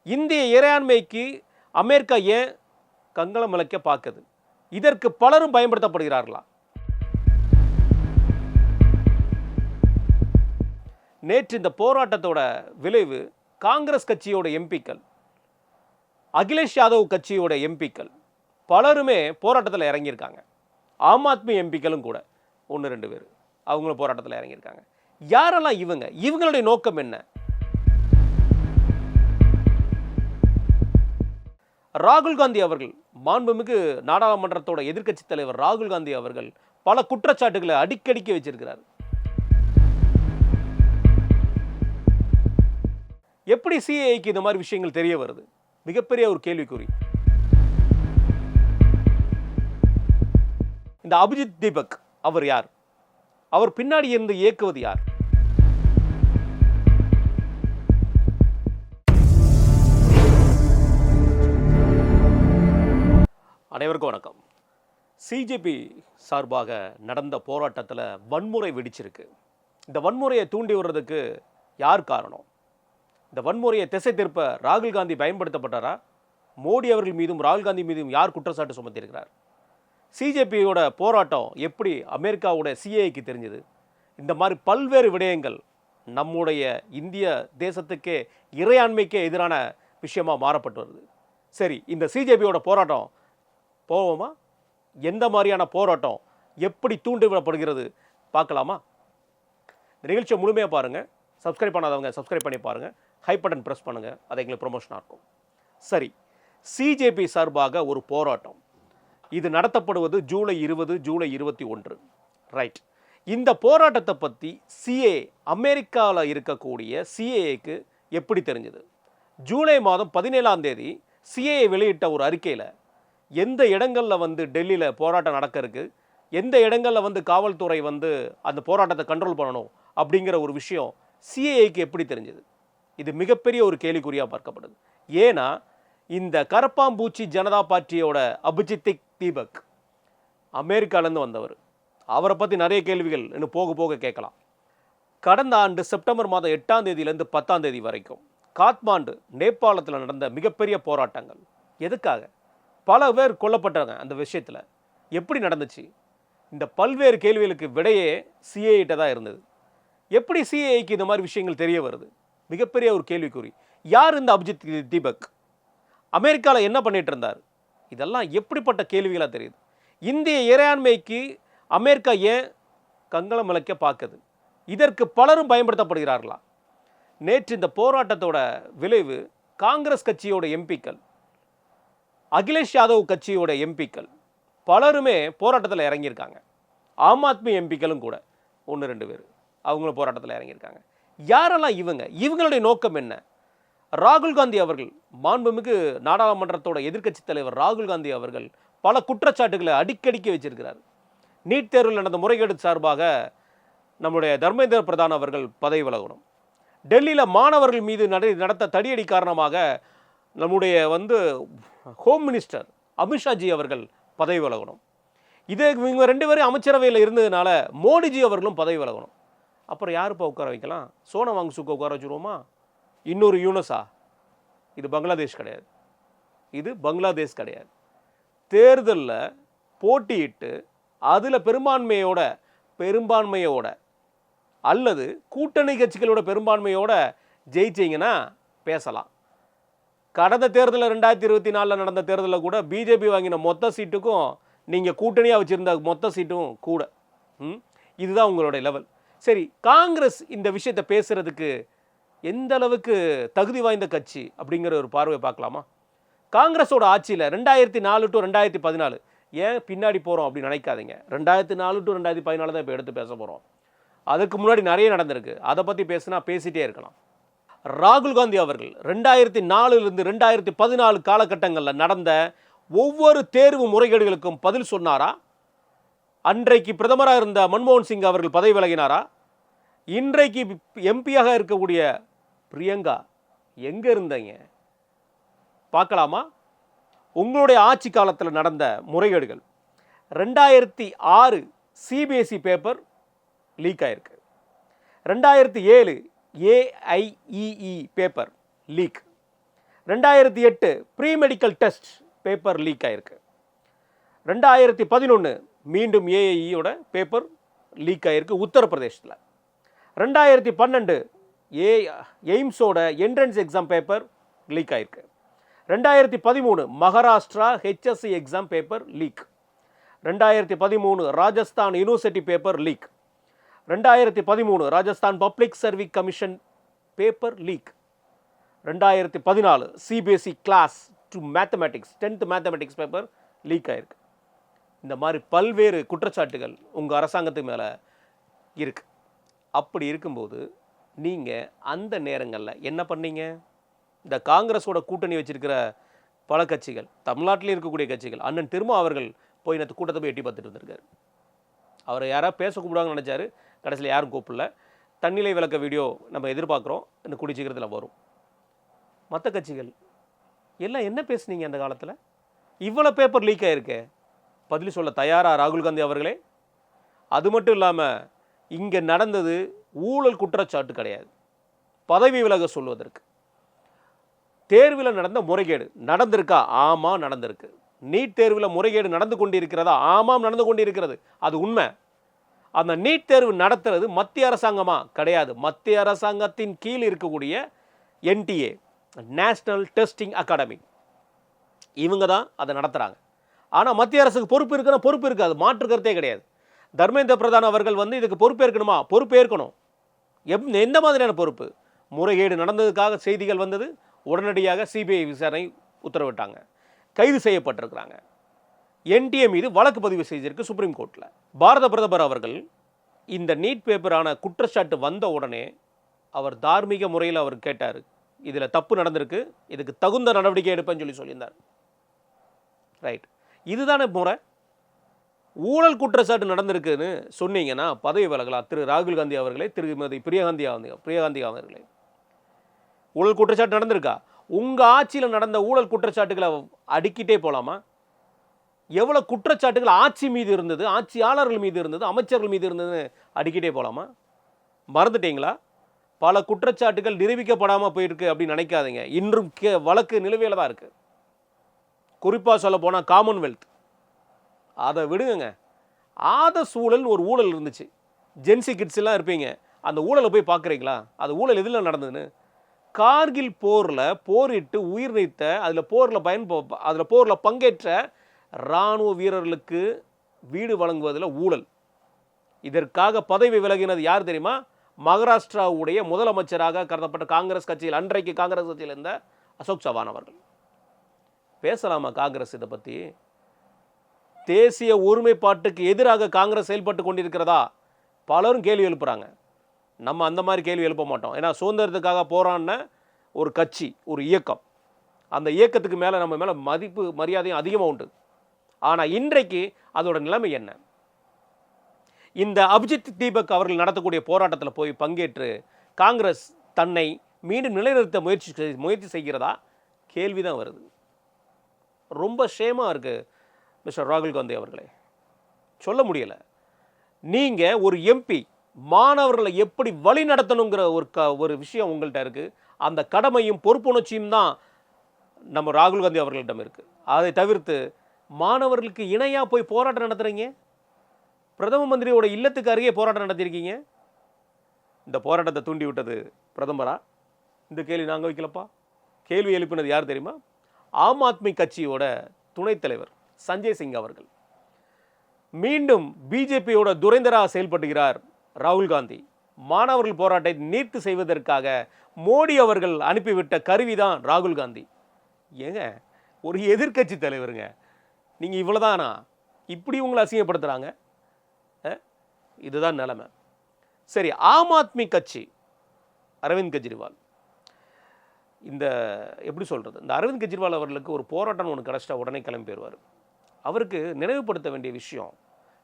இந்திய இறையாண்மைக்கு அமெரிக்கா ஏன் கங்கணம் விளக்க பார்க்குது? இதற்கு பலரும் பயன்படுத்தப்படுகிறார்களா? நேற்று இந்த போராட்டத்தோட விளைவு காங்கிரஸ் கட்சியோட எம்பிக்கள், அகிலேஷ் யாதவ் கட்சியோட எம்பிக்கள் பலருமே போராட்டத்தில் இறங்கியிருக்காங்க. ஆம் ஆத்மி எம்பிக்களும் கூட 1-2 பேர் அவங்களும் போராட்டத்தில் இறங்கியிருக்காங்க. யாரெல்லாம் இவங்களுடைய நோக்கம் என்ன? ராகுல் காந்தி அவர்கள், மாண்புமிகு நாடாளுமன்றத்தோட எதிர்க்கட்சி தலைவர் ராகுல் காந்தி அவர்கள் பல குற்றச்சாட்டுகளை அடிக்கடிக்கு வச்சிருக்கிறார். எப்படி சிஏஏக்கு இந்த மாதிரி விஷயங்கள் தெரிய வருது? மிகப்பெரிய ஒரு கேள்விக்குறி. இந்த அபிஜித் தீபக் அவர் யார்? அவர் பின்னாடி இருந்து இயக்குவது யார்? அனைவருக்கும் வணக்கம். சிஜேபி சார்பாக நடந்த போராட்டத்தில் வன்முறை வெடிச்சிருக்கு. இந்த வன்முறையை தூண்டி விடுறதுக்கு யார் காரணம்? இந்த வன்முறையை திசை திருப்ப ராகுல் காந்தி பயன்படுத்தப்பட்டாரா? மோடி அவர்கள் மீதும் ராகுல் காந்தி மீதும் யார் குற்றச்சாட்டு சுமத்தியிருக்கிறார்? சிஜேபியோட போராட்டம் எப்படி அமெரிக்காவோட சிஏஏக்கு தெரிஞ்சது? இந்த மாதிரி பல்வேறு விடயங்கள் நம்முடைய இந்திய தேசத்துக்கே இறையாண்மைக்கே எதிரான விஷயமாக மாறப்பட்டு வருது. சரி, இந்த சிஜேபியோட போராட்டம் போவோமா? எந்த மாதிரியான போராட்டம் எப்படி தூண்டிவிடப்படுகிறது பார்க்கலாமா? இந்த நிகழ்ச்சியை முழுமையாக பாருங்கள். சப்ஸ்கிரைப் பண்ணாதவங்க சப்ஸ்கிரைப் பண்ணி பாருங்கள். ஹை பட்டன் ப்ரெஸ் பண்ணுங்கள், அது எங்களுக்கு ப்ரொமோஷனாக இருக்கும். சரி, சிஜேபி சார்பாக ஒரு போராட்டம் இது நடத்தப்படுவது ஜூலை 20, ஜூலை 21. ரைட். இந்த போராட்டத்தை பற்றி அமெரிக்காவில் இருக்கக்கூடிய சிஏஏக்கு எப்படி தெரிஞ்சது? ஜூலை மாதம் 17ஆம் தேதி சிஏஏ வெளியிட்ட ஒரு அறிக்கையில் எந்த இடங்களில் டெல்லியில் போராட்டம் நடக்க இருக்கு, எந்த இடங்களில் காவல்துறை அந்த போராட்டத்தை கண்ட்ரோல் பண்ணணும் அப்படிங்கிற ஒரு விஷயம் சிஏஏக்கு எப்படி தெரிஞ்சது? இது மிகப்பெரிய ஒரு கேள்விக்குறியாக பார்க்கப்படுது. ஏன்னா இந்த கரப்பாம்பூச்சி ஜனதா பார்ட்டியோட அபிஜித் தீபக் அமெரிக்காலேருந்து வந்தவர். அவரை பற்றி நிறைய கேள்விகள் இன்னும் போக போக கேட்கலாம். கடந்த ஆண்டு செப்டம்பர் மாதம் 8ஆம் தேதியிலேருந்து 10ஆம் தேதி வரைக்கும் காத்மாண்டு, நேபாளத்தில் நடந்த மிகப்பெரிய போராட்டங்கள் எதுக்காக? பல பேர் கொல்லப்பட்டாங்க. அந்த விஷயத்தில் எப்படி நடந்துச்சு? இந்த பல்வேறு கேள்விகளுக்கு விடையே சிஏஏட்ட தான் இருந்தது. எப்படி சிஏஏக்கு இந்த மாதிரி விஷயங்கள் தெரிய வருது? மிகப்பெரிய ஒரு கேள்விக்குறி. யார் இந்த அபிஜித் தீபக்? அமெரிக்காவில் என்ன பண்ணிட்டு இருந்தார்? இதெல்லாம் எப்படிப்பட்ட கேள்விகளாக தெரியுது. இந்திய இறையாண்மைக்கு அமெரிக்கா ஏன் கங்கணம் விளக்க பார்க்குது? இதற்கு பலரும் பயன்படுத்தப்படுகிறார்களா? நேற்று இந்த போராட்டத்தோட விளைவு காங்கிரஸ் கட்சியோட எம்பிக்கள், அகிலேஷ் யாதவ் கட்சியோட எம்பிக்கள் பலருமே போராட்டத்தில் இறங்கியிருக்காங்க. ஆம் ஆத்மி எம்பிக்களும் கூட 1-2 பேர் அவங்களும் போராட்டத்தில் இறங்கியிருக்காங்க. யாரெல்லாம் இவங்களுடைய நோக்கம் என்ன? ராகுல் காந்தி அவர்கள், மாண்புமிகு நாடாளுமன்றத்தோட எதிர்க்கட்சி தலைவர் ராகுல் காந்தி அவர்கள் பல குற்றச்சாட்டுகளை அடிக்கடிக்கு வச்சிருக்கிறார். நீட் தேர்வில் நடந்த முறைகேடு சார்பாக நம்முடைய தர்மேந்திர பிரதான் அவர்கள் பதவி விலகணும். டெல்லியில் மாணவர்கள் மீது நடத்த தடியடி காரணமாக நம்முடைய ஹோம் மினிஸ்டர் அமித்ஷாஜி அவர்கள் பதவி விலகணும். இவங்க 2 பேரும் அமைச்சரவையில் இருந்ததுனால மோடிஜி அவர்களும் பதவி விலகணும். அப்புறம் யாருப்பா உட்கார வைக்கலாம்? சோனம் வாங்சுக்கு உட்கார வச்சுருவோமா? இன்னொரு யூனஸா? இது பங்களாதேஷ் கிடையாது. இது பங்களாதேஷ் கிடையாது. தேர்தலில் போட்டியிட்டு அதில் பெரும்பான்மையோட அல்லது கூட்டணி கட்சிகளோட பெரும்பான்மையோட ஜெயிச்சிங்கன்னா பேசலாம். கடந்த தேர்தலில் 2024 நடந்த தேர்தலில் கூட பிஜேபி வாங்கின மொத்த சீட்டுக்கும் நீங்கள் கூட்டணியாக வச்சுருந்த மொத்த சீட்டும் கூட. இதுதான் உங்களுடைய லெவல். சரி, காங்கிரஸ் இந்த விஷயத்தை பேசுகிறதுக்கு எந்த அளவுக்கு தகுதி வாய்ந்த கட்சி அப்படிங்கிற ஒரு பார்வை பார்க்கலாமா? காங்கிரஸோட ஆட்சியில் 2004 to 2014, ஏன் பின்னாடி போகிறோம் அப்படின்னு நினைக்காதீங்க. 2004 to 2014 தான் இப்போ எடுத்து பேச போகிறோம். அதுக்கு முன்னாடி நிறைய நடந்திருக்கு. அதை பற்றி பேசிட்டே இருக்கலாம். ராகுல் காந்தி அவர்கள் 2004லிருந்து 2014 காலகட்டங்களில் நடந்த ஒவ்வொரு தேர்வு முறைகேடுகளுக்கும் பதில் சொன்னாரா? அன்றைக்கு பிரதமராக இருந்த மன்மோகன் சிங் அவர்கள் பதவி விலகினாரா? இன்றைக்கு எம்பியாக இருக்கக்கூடிய பிரியங்கா எங்கே இருந்தீங்க? பார்க்கலாமா? உங்களுடைய ஆட்சி காலத்தில் நடந்த முறைகேடுகள். 2006 சிபிஎஸ்இ பேப்பர் லீக் ஆயிருக்கு. 2007 AIEEE paper leak. 2008 pre medical test paper leak ஆயிருக்கு. 2011 மீண்டும் ஏஐயோட பேப்பர் லீக் ஆயிருக்கு உத்தரப்பிரதேசத்தில். 2012 எய்ம்ஸோட என்ட்ரன்ஸ் எக்ஸாம் பேப்பர் லீக் ஆயிருக்கு. 2013 Maharashtra HSC exam paper leak. 2013 Rajasthan university paper leak. 2013 Rajasthan public service commission paper leak. 2014 CBSE class 2 mathematics 10th mathematics paper leak ஆயிருக்கு. இந்த மாதிரி பல்வேறு குற்றச்சாட்டுகள் உங்கள் அரசாங்கத்து மேலே இருக்கு. அப்படி இருக்கும்போது நீங்கள் அந்த நேரங்களில் என்ன பண்ணீங்க? இந்த காங்கிரஸோட கூட்டணி வச்சிருக்கிற பல கட்சிகள், தமிழ்நாட்டில் இருக்கக்கூடிய கட்சிகள், அண்ணன் திருமா அவர்கள் போய் இந்த கூட்டத்தை போய் எட்டி பார்த்துட்டு இருந்திருக்காரு. அவரை யாராவது பேச கூப்பிடுவாங்கன்னு நினச்சாரு, கடைசியில் யாரும் கூப்பிடல. தன்னிலை விளக்க வீடியோ நம்ம எதிர்பார்க்குறோம், இன்னும் கூடிய சீக்கிரத்தில் வரும். மற்ற கட்சிகள் எல்லாம் என்ன பேசுனீங்க அந்த காலத்தில்? இவ்வளோ பேப்பர் லீக் ஆகிருக்கு, பதில் சொல்ல தயாரா ராகுல் காந்தி அவர்களே? அது மட்டும் இல்லாமல் இங்கே நடந்தது ஊழல் குற்றச்சாட்டு கிடையாது, பதவி விலக சொல்வதற்கு. தேர்வில் நடந்த முறைகேடு நடந்திருக்கா? ஆமாம் நடந்திருக்கு. நீட் தேர்வில் முறைகேடு நடந்து கொண்டிருக்கிறதா? ஆமாம் நடந்து கொண்டிருக்கிறது, அது உண்மை. அந்த நீட் தேர்வு நடத்துறது மத்திய அரசாங்கமா? கிடையாது. மத்திய அரசாங்கத்தின் கீழ் இருக்கக்கூடிய என்டிஏ, நேஷனல் டெஸ்டிங் அகாடமி, இவங்க தான் அதை நடத்துகிறாங்க. ஆனால் மத்திய அரசுக்கு பொறுப்பு இருக்குன்னா பொறுப்பு இருக்காது, மாற்று கருத்தே கிடையாது. தர்மேந்திர பிரதான் அவர்கள் இதுக்கு பொறுப்பேற்கணுமா? பொறுப்பேற்கணும். எந்த மாதிரியான பொறுப்பு? முறைகேடு நடந்ததுக்காக செய்திகள் வந்தது, உடனடியாக சிபிஐ விசாரணை உத்தரவிட்டாங்க, கைது செய்யப்பட்டிருக்கிறாங்க. என்டிஏ மீது வழக்கு பதிவு செய்திருக்கு சுப்ரீம் கோர்ட்டில். பாரத பிரதமர் அவர்கள் இந்த நீட் பேப்பரான குற்றச்சாட்டு வந்த உடனே அவர் தார்மீக முறையில் அவர் கேட்டார், இதில் தப்பு நடந்திருக்கு, இதுக்கு தகுந்த நடவடிக்கை எடுப்பேன்னு சொல்லியிருந்தார். ரைட், இதுதானே முறை. ஊழல் குற்றச்சாட்டு நடந்திருக்குன்னு சொன்னீங்கன்னா பதவி விலகலாம். திரு ராகுல் காந்தி அவர்களே, திருமதி பிரியகாந்தி அவர்களே, ஊழல் குற்றச்சாட்டு நடந்திருக்கா? உங்கள் ஆட்சியில் நடந்த ஊழல் குற்றச்சாட்டுகளை அடுக்கிட்டே போகலாமா? எவ்வளோ குற்றச்சாட்டுகள் ஆட்சி மீது இருந்தது, ஆட்சியாளர்கள் மீது இருந்தது, அமைச்சர்கள் மீது இருந்ததுன்னு அடுக்கிட்டே போகலாமா? மறந்துட்டீங்களா? பல குற்றச்சாட்டுகள் நிரூபிக்கப்படாமல் போயிருக்கு அப்படின்னு நினைக்காதீங்க. இன்றும் வழக்கு நிலுவையில் தான் இருக்குது. குறிப்பாக சொல்ல போனால் காமன்வெல்த், அதை விடுங்க. ஆத சூழல் ஒரு ஊழல் இருந்துச்சு. ஜென்சி கிட்ஸ் எல்லாம் இருப்பீங்க, அந்த ஊழலை போய் பார்க்குறீங்களா? அது ஊழல் எதில் நடந்ததுன்னு? கார்கில் போரில் போரிட்டு உயிர் நீத்த, அதில் போரில் பங்கேற்ற இராணுவ வீரர்களுக்கு வீடு வழங்குவதில் ஊழல். இதற்காக பதவி விலகினது யார் தெரியுமா? மகாராஷ்டிராவுடைய முதலமைச்சராக கருதப்பட்ட காங்கிரஸ் கட்சியில், அன்றைக்கு காங்கிரஸ் கட்சியில் இருந்த அசோக் சவான் அவர்கள். பேசலாமா காங்கிரஸ் இதை பற்றி? தேசிய ஒருமைப்பாட்டுக்கு எதிராக காங்கிரஸ் செயல்பட்டு கொண்டிருக்கிறதா? பலரும் கேள்வி எழுப்புறாங்க. நம்ம அந்த மாதிரி கேள்வி எழுப்ப மாட்டோம். ஏன்னா சுதந்திரத்துக்காக போராடின ஒரு கட்சி, ஒரு இயக்கம், அந்த இயக்கத்துக்கு மேலே நம்ம மேலே மதிப்பு மரியாதையும் அதிகமாக உண்டு. ஆனால் இன்றைக்கு அதோட நிலைமை என்ன? இந்த அபிஜித் தீபக் அவர்கள் நடத்தக்கூடிய போராட்டத்தில் போய் பங்கேற்று காங்கிரஸ் தன்னை மீண்டும் நிலைநிறுத்த முயற்சி செய்கிறதா? கேள்விதான் வருது. ரொம்ப ஷேமாக இருக்குது மிஸ்டர் ராகுல் காந்தி அவர்களே, சொல்ல முடியலை. நீங்கள் ஒரு எம்பி, மாணவர்களை எப்படி வழி நடத்தணுங்கிற ஒரு விஷயம் உங்கள்கிட்ட இருக்குது. அந்த கடமையும் பொறுப்புணர்ச்சியும் தான் நம்ம ராகுல் காந்தி அவர்களிடம் இருக்குது. அதை தவிர்த்து மாணவர்களுக்கு இணையாக போய் போராட்டம் நடத்துகிறீங்க. பிரதம மந்திரியோட இல்லத்துக்கு அருகே போராட்டம் நடத்தியிருக்கீங்க. இந்த போராட்டத்தை தூண்டி விட்டது பிரதமரா? இந்த கேள்வி நாங்கள் வைக்கலப்பா. கேள்வி எழுப்பினது யார் தெரியுமா? ஆம் ஆத்மி கட்சியோட துணைத் தலைவர் சஞ்சய் சிங் அவர்கள். மீண்டும் பிஜேபியோட துரைந்தரா செயல்படுகிறார் ராகுல் காந்தி. மாணவர்கள் போராட்டத்தை நீர்த்து செய்வதற்காக மோடி அவர்கள் அனுப்பிவிட்ட கருவிதான் ராகுல் காந்தி. ஏங்க, ஒரு எதிர்க்கட்சி தலைவருங்க, நீங்கள் இவ்வளோதானா? இப்படி உங்களை அசிங்கப்படுத்துகிறாங்க. இதுதான் நிலைமை. சரி, ஆம் ஆத்மி கட்சி, அரவிந்த் கெஜ்ரிவால், இந்த எப்படி சொல்கிறது, இந்த அரவிந்த் கெஜ்ரிவால் அவர்களுக்கு ஒரு போராட்டம் ஒன்று கிடச்சிட்டா உடனே கிளம்பி போயிடுவார். அவருக்கு நினைவுபடுத்த வேண்டிய விஷயம்,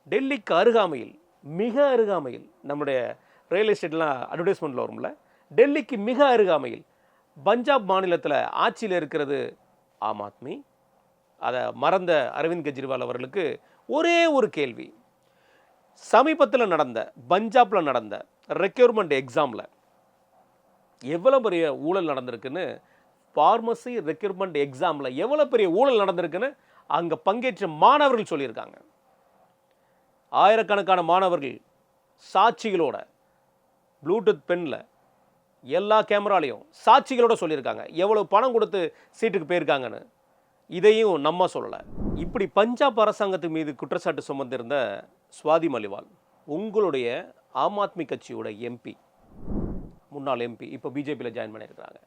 டெல்லிக்கு அருகாமையில், மிக அருகாமையில், நம்முடைய ரியல் எஸ்டேட்லாம் அட்வர்டைஸ்மெண்ட்டில் வரும்ல, டெல்லிக்கு மிக அருகாமையில் பஞ்சாப் மாநிலத்தில் ஆட்சியில் இருக்கிறது ஆம் ஆத்மி. அதை மறந்த அரவிந்த் கெஜ்ரிவால் அவர்களுக்கு ஒரே ஒரு கேள்வி. சமீபத்தில் நடந்த, பஞ்சாபில் நடந்த ரெக்யூர்மெண்ட் எக்ஸாமில் எவ்வளோ பெரிய ஊழல் நடந்திருக்குன்னு ஃபார்மசி ரெக்ரூட்மெண்ட் எக்ஸாமில் எவ்வளோ பெரிய ஊழல் நடந்திருக்குன்னு அங்கே பங்கேற்ற மாணவர்கள் சொல்லியிருக்காங்க. ஆயிரக்கணக்கான மாணவர்கள் சாட்சிகளோட ப்ளூடூத் பெனில் எல்லா கேமராலையும் சாட்சிகளோட சொல்லியிருக்காங்க எவ்வளோ பணம் கொடுத்து சீட்டுக்கு போயிருக்காங்கன்னு. இதையும் நம்ம சொல்லலை. இப்படி பஞ்சாப் அரசாங்கத்து மீது குற்றச்சாட்டு சுமந்திருந்த சுவாதி மலிவால் உங்களுடைய ஆம் ஆத்மி கட்சியோட எம்பி, முன்னாள் எம்பி, இப்போ பிஜேபியில் ஜாயின் பண்ணியிருக்கிறாங்க.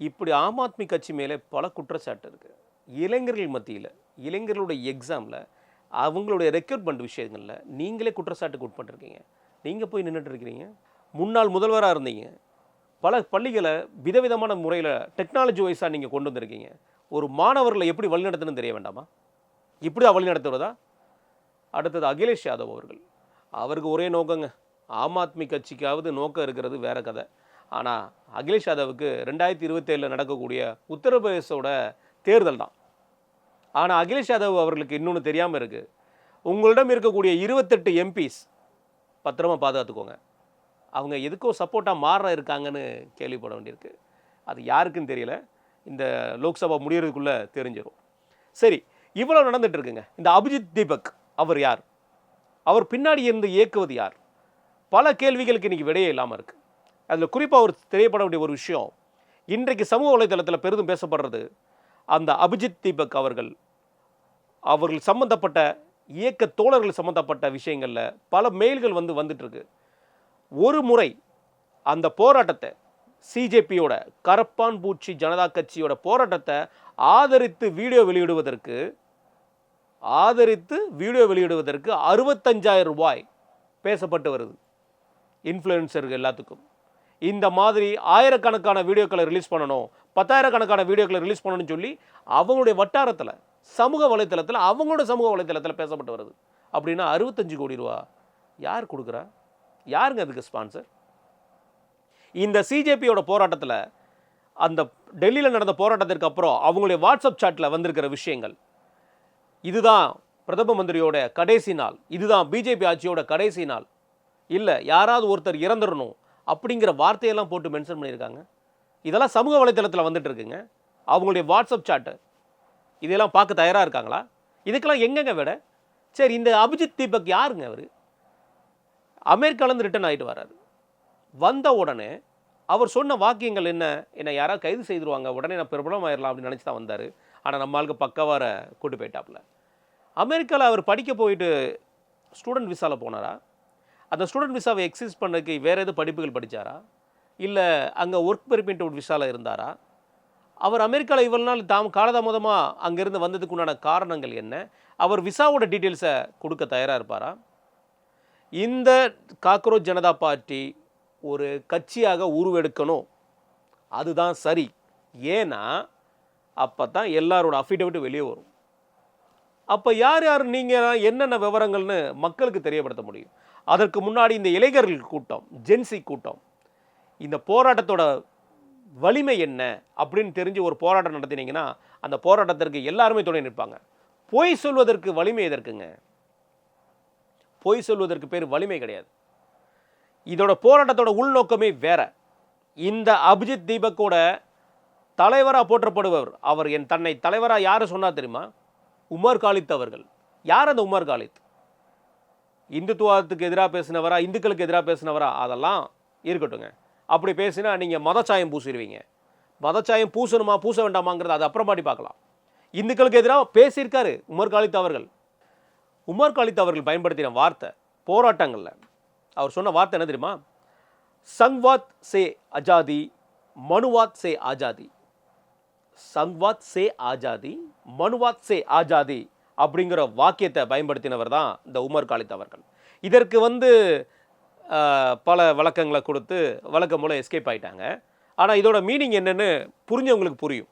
இப்படி ஆம் ஆத்மி கட்சி மேலே பல குற்றச்சாட்டு இருக்குது. இளைஞர்கள் மத்தியில், இளைஞர்களுடைய எக்ஸாமில், அவங்களுடைய ரெக்ரூட்மெண்ட் விஷயங்களில் நீங்களே குற்றச்சாட்டுக்கு உட்பட்டிருக்கீங்க. நீங்கள் போய் நின்றுட்டு இருக்கிறீங்க. முன்னாள் முதல்வராக இருந்தீங்க. பல பள்ளிகளை விதவிதமான முறையில் டெக்னாலஜி வைஸாக நீங்கள் கொண்டு வந்திருக்கீங்க. ஒரு மாணவர்களை எப்படி வழிநடத்தணும்னு தெரிய வேண்டாமா? இப்படி தான் வழிநடத்துவதா? அடுத்தது அகிலேஷ் யாதவ் அவர்கள். அவருக்கு ஒரே நோக்கங்க, ஆம் ஆத்மி கட்சிக்காவது நோக்கம் இருக்கிறது வேற கதை. ஆனால் அகிலேஷ் யாதவுக்கு 2027 நடக்கக்கூடிய உத்தரப்பிரதேசோட தேர்தல் தான். ஆனால் அகிலேஷ் யாதவ் அவர்களுக்கு இன்னொன்று தெரியாமல் இருக்குது. உங்களிடம் இருக்கக்கூடிய 28 எம்பிஸ் பத்திரமா பாதுகாத்துக்கோங்க. அவங்க எதுக்கோ சப்போர்ட்டாக மாற இருக்காங்கன்னு கேள்விப்பட வேண்டியிருக்கு. அது யாருக்குன்னு தெரியல. இந்த லோக்சபா முடியறதுக்குள்ளே தெரிஞ்சிடும். சரி, இவ்வளோ நடந்துட்டு இருக்குங்க. இந்த அபிஜித் தீபக் அவர் யார்? அவர் பின்னாடி இருந்து இயக்குவது யார்? பல கேள்விகளுக்கு இன்றைக்கி விடையே இல்லாமல் இருக்குது. அதில் குறிப்பாக ஒரு தெரியப்பட வேண்டிய ஒரு விஷயம், இன்றைக்கு சமூக வலைதளத்தில் பெரிதும் பேசப்படுறது, அந்த அபிஜித் தீபக் அவர்கள் சம்பந்தப்பட்ட இயக்க தோழர்கள் சம்பந்தப்பட்ட விஷயங்களில் பல மெயில்கள் வந்துட்டுருக்கு. ஒரு முறை அந்த போராட்டத்தை, சிஜேபியோட கரப்பான் பூச்சி ஜனதா கட்சியோட போராட்டத்தை ஆதரித்து வீடியோ வெளியிடுவதற்கு 65,000 ரூபாய் பேசப்பட்டு வருது இன்ஃப்ளூயன்சர்கள் எல்லாத்துக்கும். இந்த மாதிரி ஆயிரக்கணக்கான வீடியோக்களை ரிலீஸ் பண்ணணும், 10,000 வீடியோக்களை ரிலீஸ் பண்ணணும்னு சொல்லி அவங்களுடைய வட்டாரத்தில், சமூக வலைத்தளத்தில், அவங்களோட சமூக வலைத்தளத்தில் பேசப்பட்டு வருது. அப்படின்னா 65 கோடி ரூபா யார் கொடுக்குறா? யாருங்க அதுக்கு ஸ்பான்சர்? இந்த சிஜேபியோட போராட்டத்தில், அந்த டெல்லியில் நடந்த போராட்டத்திற்கு அப்புறம் அவங்களுடைய வாட்ஸ்அப் சாட்டில் வந்திருக்கிற விஷயங்கள், இதுதான் பிரதம மந்திரியோட கடைசி நாள், இதுதான் பிஜேபி ஆட்சியோட கடைசி நாள், இல்லை யாராவது ஒருத்தர் இறந்துடணும் அப்படிங்கிற வார்த்தையெல்லாம் போட்டு மென்ஷன் பண்ணியிருக்காங்க. இதெல்லாம் சமூக வலைத்தளத்தில் வந்துட்டு இருக்குங்க. அவங்களுடைய வாட்ஸ்அப் சாட்டு இதெல்லாம் பார்க்க தயாராக இருக்காங்களா? இதுக்கெல்லாம் எங்கெங்க விட? சரி, இந்த அபிஜித் தீபக் யாருங்க? அவர் அமெரிக்காலேருந்து ரிட்டர்ன் ஆகிட்டு வர்றாரு. வந்த உடனே அவர் சொன்ன வாக்கியங்கள் என்ன? என்னை யாராவது கைது செய்திருவாங்க, உடனே நான் பிரபலம் ஆயிடலாம் அப்படின்னு நினச்சி தான் வந்தார். ஆனால் நம்ம ஆளுக்கு பக்கவார கூட்டு போயிட்டாப்புல. அமெரிக்காவில் அவர் படிக்க போயிட்டு ஸ்டூடெண்ட் விசாவில் போனாரா? அந்த ஸ்டூடெண்ட் விசாவை எக்ஸிஸ் பண்ணதுக்கு வேறு எது படிப்புகள் படித்தாரா? இல்லை அங்கே ஒர்க் பெர்மிட் விசாவில் இருந்தாரா? அவர் அமெரிக்காவில் இவ்வளோ நாள் காலதாமதமாக அங்கேருந்து வந்ததுக்கு உண்டான காரணங்கள் என்ன? அவர் விசாவோட டீட்டெயில்ஸை கொடுக்க தயாராக இருப்பாரா? இந்த காக்ரோச் ஜனதா பார்ட்டி ஒரு கட்சியாக உருவெடுக்கணும், அதுதான் சரி. ஏன்னா அப்போ தான் எல்லாரோட அஃபிடவிட் வெளியே வரும். அப்போ யார் யார் நீங்கள் என்னென்ன விவரங்கள்னு மக்களுக்கு தெரியப்படுத்த முடியும். அதற்கு முன்னாடி இந்த இளைஞர்கள் கூட்டம், ஜென்சி கூட்டம், இந்த போராட்டத்தோட வலிமை என்ன அப்படின்னு தெரிஞ்சு ஒரு போராட்டம் நடத்தினீங்கன்னா அந்த போராட்டத்திற்கு எல்லாருமே துணை நிற்பாங்க. பொய் சொல்வதற்கு வலிமை எதற்குங்க? பொய் சொல்வதற்கு பேர் வலிமை கிடையாது. இதோட போராட்டத்தோட உள்நோக்கமே வேற. இந்த அபிஜித் தீபக்கோட தலைவராக போற்றப்படுபவர், அவர் தன்னை தலைவராக யார் சொன்னா தெரியுமா? உமர் காலித் அவர்கள். யார் அந்த உமர் காலித்? இந்துத்துவத்துக்கு எதிராக பேசினவரா, இந்துக்களுக்கு எதிராக பேசினவரா? அதெல்லாம் இருக்கட்டுங்க. அப்படி பேசினா நீங்கள் மதச்சாயம் பூசிடுவீங்க. மதச்சாயம் பூசணுமா பூச வேண்டாமாங்கிறது அது அப்புறமாட்டி பார்க்கலாம். இந்துக்களுக்கு எதிராக பேசியிருக்காரு உமர் காலித் அவர்கள். உமர் காலித் அவர்கள் பயன்படுத்தின வார்த்தை போராட்டங்களில் அவர் சொன்ன வார்த்தை என்ன தெரியுமா? சங்வாத் சே ஆஜாதி, மனுவாத் சே ஆஜாதி. சங்வாத் சே ஆஜாதி, மனுவாத் சே ஆஜாதி அப்படிங்கிற வாக்கியத்தை பயன்படுத்தினவர் தான் இந்த உமர் காலித் அவர்கள். இதற்கு பல விளக்கங்களை கொடுத்து வழக்கம் மூலம் எஸ்கேப் ஆகிட்டாங்க. ஆனால் இதோட மீனிங் என்னன்னு புரிஞ்சவங்களுக்கு புரியும்.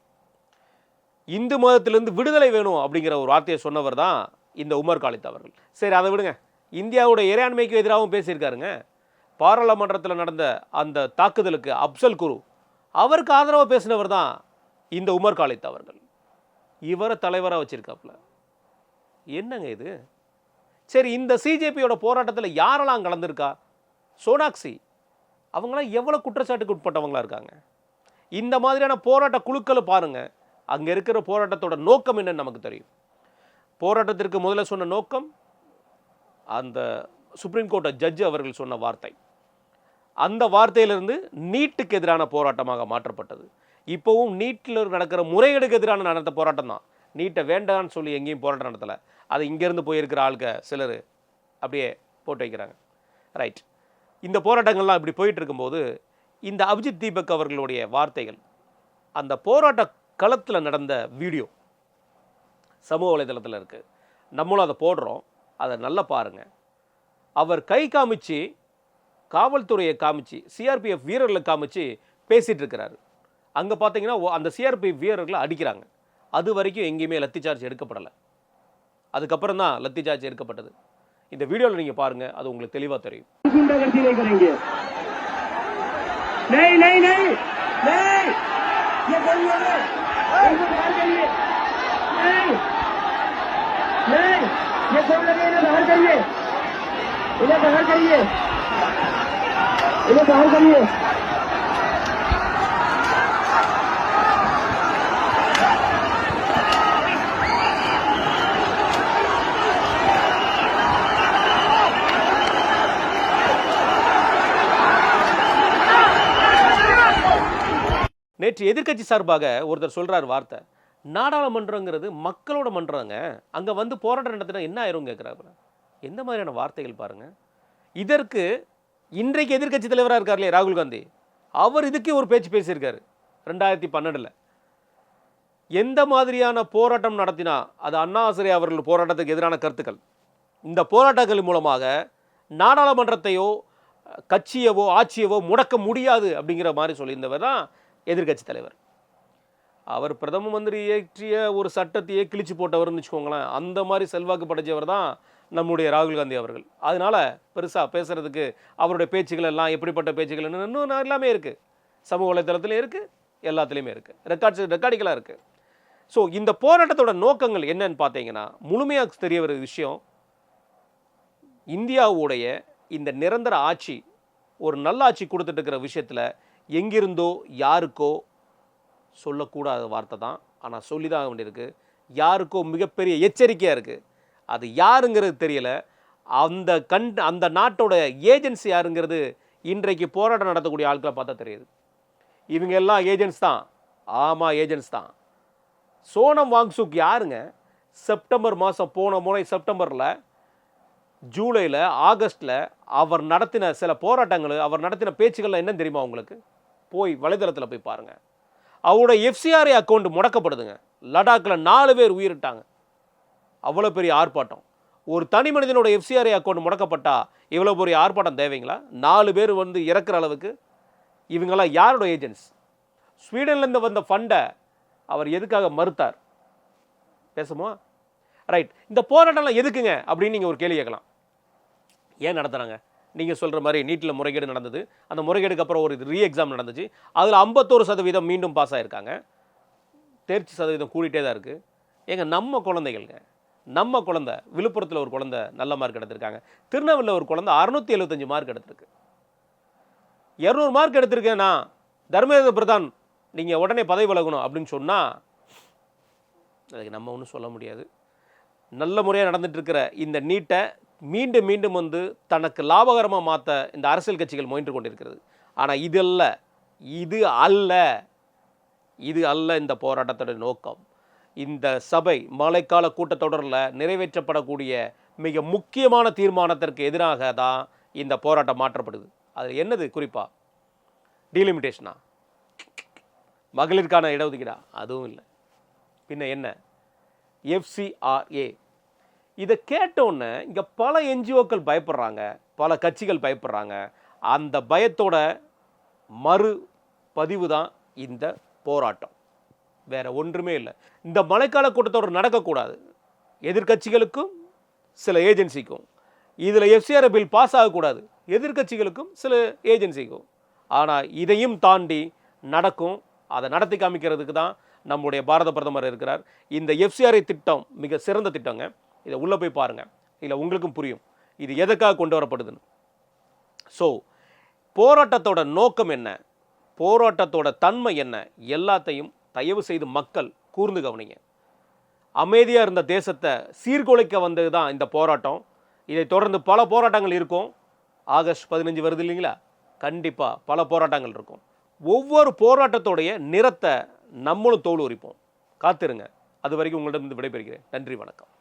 இந்து மதத்திலிருந்து விடுதலை வேணும் அப்படிங்கிற ஒரு வார்த்தையை சொன்னவர் தான் இந்த உமர் காலித் அவர்கள். சரி, அதை விடுங்க. இந்தியாவோட இறையாண்மைக்கு எதிராகவும் பேசியிருக்காருங்க. பாராளுமன்றத்தில் நடந்த அந்த தாக்குதலுக்கு அப்சல் குரு அவருக்கு ஆதரவாக பேசினவர் தான் இந்த உமர் காலித் அவர்கள். இவரை தலைவராக வச்சிருக்காப்புல. என்னங்க இது? சரி, இந்த சிஜேபியோட போராட்டத்தில் யாரெல்லாம் கலந்துருக்கா? சோனாக்சி அவங்களாம் எவ்வளோ குற்றச்சாட்டுக்கு உட்பட்டவங்களா இருக்காங்க? இந்த மாதிரியான போராட்ட குழுக்களை பாருங்கள், அங்கே இருக்கிற போராட்டத்தோட நோக்கம் என்னன்னு நமக்கு தெரியும். போராட்டத்திற்கு முதல்ல சொன்ன நோக்கம் அந்த சுப்ரீம் கோர்ட் ஜட்ஜ் அவர்கள் சொன்ன வார்த்தை. அந்த வார்த்தையிலிருந்து நீட்டுக்கு எதிரான போராட்டமாக மாற்றப்பட்டது. இப்போவும் நீட்டில் நடக்கிற முறைகேடுக்கு எதிரான நடந்த போராட்டம் தான். நீட்டை வேண்டான்னு சொல்லி எங்கேயும் போராட்டம் நடத்தலை. அது இங்கேருந்து போயிருக்கிற ஆளுங்க சிலர் அப்படியே போட்டு வைக்கிறாங்க. ரைட். இந்த போராட்டங்கள்லாம் இப்படி போயிட்டு இருக்கும்போது இந்த அபிஜித் தீபக் அவர்களுடைய வார்த்தைகள், அந்த போராட்ட களத்தில் நடந்த வீடியோ சமூக வலைதளத்தில் இருக்குது. நம்மளும் அதை போடுறோம், அதை நல்லா பாருங்கள். அவர் கை காமிச்சு, காவல்துறையை காமிச்சு, சிஆர்பிஎஃப் வீரர்களை காமிச்சு பேசிகிட்டு இருக்கிறாரு. அங்கே பார்த்தீங்கன்னா அந்த சிஆர்பிஎஃப் வீரர்களை அடிக்கிறாங்க. அது வரைக்கும் எங்கேயுமே லத்தி சார்ஜ் எடுக்கப்படலை. அதுக்கப்புறம் தான் லத்தி சார்ஜ் எடுக்கப்பட்டது. இந்த வீடியோவில் நீங்கள் பாருங்கள், அது உங்களுக்கு தெளிவாக தெரியும். ये सब लगे, इन्हें बाहर करिए, इन्हें बाहर करिए, इन्हें बाहर करिए। நேற்று எதிர்க்கட்சி சார்பாக ஒருத்தர் சொல்றார் வார்த்தை, நாடாளுமன்றங்கிறது மக்களோட மன்றங்க, அங்கே வந்து போராட்டம் நடத்தினா என்ன ஆயிரும் கேட்குறாங்க. எந்த மாதிரியான வார்த்தைகள் பாருங்கள். இதற்கு இன்றைக்கு எதிர்க்கட்சி தலைவராக இருக்கார் இல்லையா ராகுல் காந்தி, அவர் இதுக்கே ஒரு பேச்சு பேசியிருக்காரு 2012. எந்த மாதிரியான போராட்டம் நடத்தினா அது அண்ணா ஹசாரே அவர்கள் போராட்டத்துக்கு எதிரான கருத்துக்கள், இந்த போராட்டங்கள் மூலமாக நாடாளுமன்றத்தையோ கட்சியவோ ஆட்சியவோ முடக்க முடியாது அப்படிங்கிற மாதிரி சொல்லியிருந்தவர் தான் எதிர்க்கட்சி தலைவர். அவர் பிரதம மந்திரி இயற்றிய ஒரு சட்டத்தையே கிழிச்சு போட்டவர்னு வச்சுக்கோங்களேன். அந்த மாதிரி செல்வாக்கு படைச்சவர் தான் நம்முடைய ராகுல் காந்தி அவர்கள். அதனால் பெருசாக பேசுகிறதுக்கு அவருடைய பேச்சுகள் எல்லாம் எப்படிப்பட்ட பேச்சுகள் இன்னும் எல்லாமே இருக்குது, சமூக வலைத்தளத்துலையும் இருக்குது, எல்லாத்துலேயுமே இருக்குது, ரெக்கார்டிங்களாக இருக்குது. ஸோ இந்த போராட்டத்தோட நோக்கங்கள் என்னன்னு பார்த்தீங்கன்னா, முழுமையாக தெரிய வர விஷயம், இந்தியாவுடைய இந்த நிரந்தர ஆட்சி ஒரு நல்ல ஆட்சி கொடுத்துட்டு இருக்கிற விஷயத்தில் எங்கிருந்தோ யாருக்கோ சொல்லக்கூடாத வார்த்தை தான், ஆனால் சொல்லி தான் வேண்டியிருக்கு. யாருக்கோ மிகப்பெரிய எச்சரிக்கையாக இருக்குது. அது யாருங்கிறது தெரியல. அந்த நாட்டோட ஏஜென்சி யாருங்கிறது இன்றைக்கு போராட்டம் நடத்தக்கூடிய ஆட்களை பார்த்தா தெரியுது. இவங்க எல்லாம் ஏஜென்ட்ஸ் தான். ஆமாம், ஏஜென்ட்ஸ் தான். சோனம் வாங்சுக் யாருங்க? செப்டம்பர் மாதம், போன முறை செப்டம்பரில், ஜூலையில், ஆகஸ்டில் அவர் நடத்தின சில போராட்டங்கள், அவர் நடத்தின பேச்சுக்கள்லாம் என்ன தெரியுமா உங்களுக்கு? போய் வலைதளத்தில் போய் பாருங்கள். அவரோட எஃப்சிஆர்ஏ அக்கௌண்ட் முடக்கப்படுதுங்க. லடாக்கில் 4 பேர் உயிரிட்டாங்க. அவ்வளோ பெரிய ஆர்ப்பாட்டம். ஒரு தனி மனிதனோட எஃப்சிஆர்ஏ அக்கௌண்ட் முடக்கப்பட்டா இவ்வளோ பெரிய ஆர்ப்பாட்டம் தேவைங்களா? 4 பேர் வந்து இறக்குற அளவுக்கு. இவங்கெல்லாம் யாரோட ஏஜென்ட்ஸ்? ஸ்வீடன்லேருந்து வந்த ஃபண்டை அவர் எதுக்காக மறுத்தார்? பேசுமா? ரைட். இந்த போராட்டம்லாம் எதுக்குங்க அப்படின்னு நீங்கள் ஒரு கேள்வி கேட்கலாம். ஏன் நடத்துகிறாங்க? நீங்கள் சொல்கிற மாதிரி நீட்டில் முறைகேடு நடந்தது. அந்த முறைகேடுக்கு அப்புறம் ஒரு ரீ எக்ஸாம் நடந்துச்சு. அதில் 51% மீண்டும் பாஸ் ஆகிருக்காங்க. தேர்ச்சி சதவீதம் கூடிட்டே தான் இருக்குது. ஏங்க, நம்ம குழந்தைகள்ங்க, நம்ம குழந்தை விழுப்புரத்தில் ஒரு குழந்தை நல்ல மார்க் எடுத்திருக்காங்க. திருநெல்வேலியில் ஒரு குழந்தை 675 மார்க் எடுத்திருக்கு. 200 மார்க் எடுத்திருக்கேன்னா தர்மேந்திர பிரதான் நீங்கள் உடனே பதவி விலகணும் அப்படின்னு சொன்னால் அதுக்கு நம்ம ஒன்றும் சொல்ல முடியாது. நல்ல முறையாக நடந்துட்டு இருக்கிற இந்த நீட்டை மீண்டும் மீண்டும் வந்து தனக்கு லாபகரமாக மாற்ற இந்த அரசியல் கட்சிகள் முயன்று கொண்டிருக்கிறது. ஆனால் இது அல்ல இந்த போராட்டத்தோட நோக்கம். இந்த சபை மழைக்கால கூட்டத்தொடரில் நிறைவேற்றப்படக்கூடிய மிக முக்கியமான தீர்மானத்திற்கு எதிராக தான் இந்த போராட்டம் மாற்றப்படுது. அது என்னது குறிப்பாக? டீலிமிட்டேஷனா? மகளிருக்கான இடஒதுக்கீடா? அதுவும் இல்லை. பின்ன என்ன? எஃப்சிஆர்ஏ. இதை கேட்டோன்னே இங்கே பல என்ஜிஓக்கள் பயப்படுறாங்க, பல கட்சிகள் பயப்படுறாங்க. அந்த பயத்தோட மறு பதிவு தான் இந்த போராட்டம், வேற ஒன்றுமே இல்லை. இந்த மழைக்கால கூட்டத்தொடர் நடக்கக்கூடாது. எதிர்கட்சிகளுக்கும் சில ஏஜென்சிக்கும், இதில் எஃப்சிஆர் பில் பாஸ் ஆகக்கூடாது, எதிர்கட்சிகளுக்கும் சில ஏஜென்சிக்கும். ஆனால் இதையும் தாண்டி நடக்கும். அதை நடத்தி காமிக்கிறதுக்கு தான் நம்முடைய பாரத பிரதமர் இருக்கிறார். இந்த எஃப்சிஆர்ஐ திட்டம் மிக சிறந்த திட்டங்க. இதை உள்ளே போய் பாருங்கள், இதில் உங்களுக்கும் புரியும் இது எதுக்காக கொண்டு வரப்படுதுன்னு. ஸோ போராட்டத்தோட நோக்கம் என்ன? போராட்டத்தோட தன்மை என்ன எல்லாத்தையும் தயவு செய்து மக்கள் கூர்ந்து கவனிங்க. அமைதியாக இருந்த தேசத்தை சீர்குலைக்க வந்தது தான் இந்த போராட்டம். இதை தொடர்ந்து பல போராட்டங்கள் இருக்கும். ஆகஸ்ட் 15 வருது இல்லைங்களா? கண்டிப்பாக பல போராட்டங்கள் இருக்கும். ஒவ்வொரு போராட்டத்தோடைய நிறத்தை நம்மளும் தோல் உரிப்போம். காத்திருங்க. அது வரைக்கும் உங்களிடம் விடைபெறுகிறேன். நன்றி, வணக்கம்.